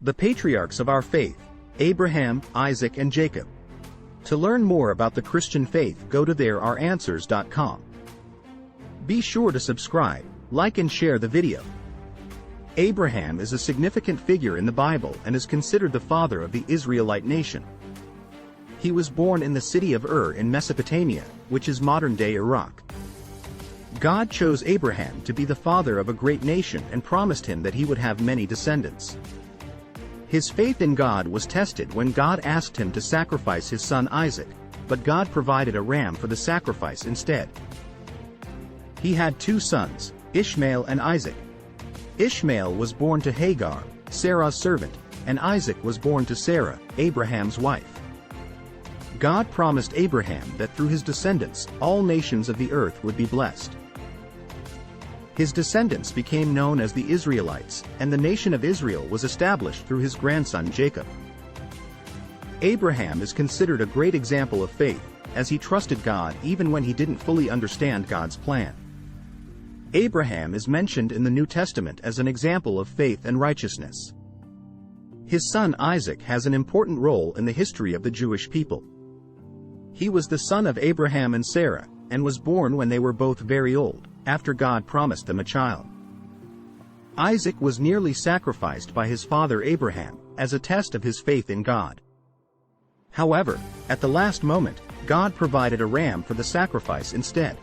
The patriarchs of our faith: Abraham, Isaac and Jacob. To learn more about the Christian faith, go to thereareanswers.com. Be sure to subscribe, like and share the video. Abraham is a significant figure in the Bible and is considered the father of the Israelite nation. He was born in the city of Ur in Mesopotamia, which is modern-day Iraq. God chose Abraham to be the father of a great nation and promised him that he would have many descendants. His faith in God was tested when God asked him to sacrifice his son Isaac, but God provided a ram for the sacrifice instead. He had two sons, Ishmael and Isaac. Ishmael was born to Hagar, Sarah's servant, and Isaac was born to Sarah, Abraham's wife. God promised Abraham that through his descendants, all nations of the earth would be blessed. His descendants became known as the Israelites, and the nation of Israel was established through his grandson Jacob. Abraham is considered a great example of faith, as he trusted God even when he didn't fully understand God's plan. Abraham is mentioned in the New Testament as an example of faith and righteousness. His son Isaac has an important role in the history of the Jewish people. He was the son of Abraham and Sarah, and was born when they were both very old, after God promised them a child. Isaac was nearly sacrificed by his father Abraham, as a test of his faith in God. However, at the last moment, God provided a ram for the sacrifice instead.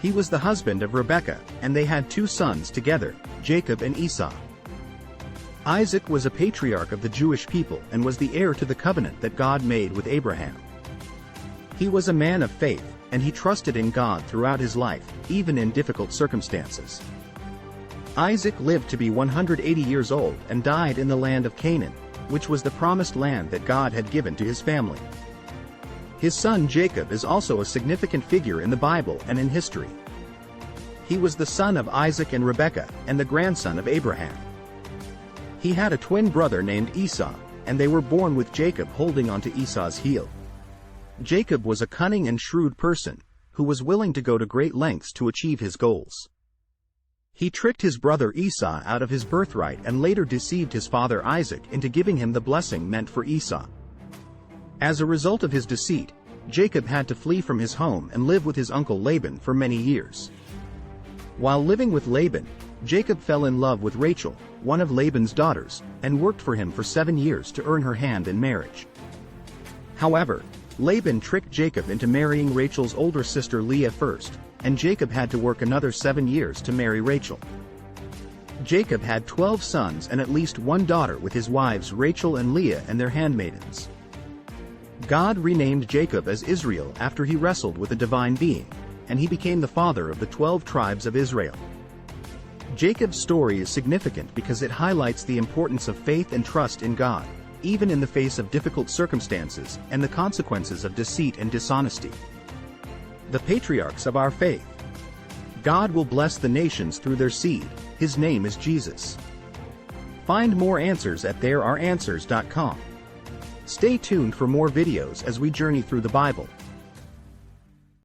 He was the husband of Rebekah, and they had two sons together, Jacob and Esau. Isaac was a patriarch of the Jewish people and was the heir to the covenant that God made with Abraham. He was a man of faith, and he trusted in God throughout his life, even in difficult circumstances. Isaac lived to be 180 years old and died in the land of Canaan, which was the promised land that God had given to his family. His son Jacob is also a significant figure in the Bible and in history. He was the son of Isaac and Rebekah, and the grandson of Abraham. He had a twin brother named Esau, and they were born with Jacob holding onto Esau's heel. Jacob was a cunning and shrewd person, who was willing to go to great lengths to achieve his goals. He tricked his brother Esau out of his birthright and later deceived his father Isaac into giving him the blessing meant for Esau. As a result of his deceit, Jacob had to flee from his home and live with his uncle Laban for many years. While living with Laban, Jacob fell in love with Rachel, one of Laban's daughters, and worked for him for 7 years to earn her hand in marriage. However, Laban tricked Jacob into marrying Rachel's older sister Leah first, and Jacob had to work another 7 years to marry Rachel. Jacob had 12 sons and at least one daughter with his wives Rachel and Leah and their handmaidens. God renamed Jacob as Israel after he wrestled with a divine being, and he became the father of the 12 tribes of Israel. Jacob's story is significant because it highlights the importance of faith and trust in God, even in the face of difficult circumstances and the consequences of deceit and dishonesty. The patriarchs of our faith. God will bless the nations through their seed. His name is Jesus. Find more answers at thereareanswers.com. Stay tuned for more videos as we journey through the Bible.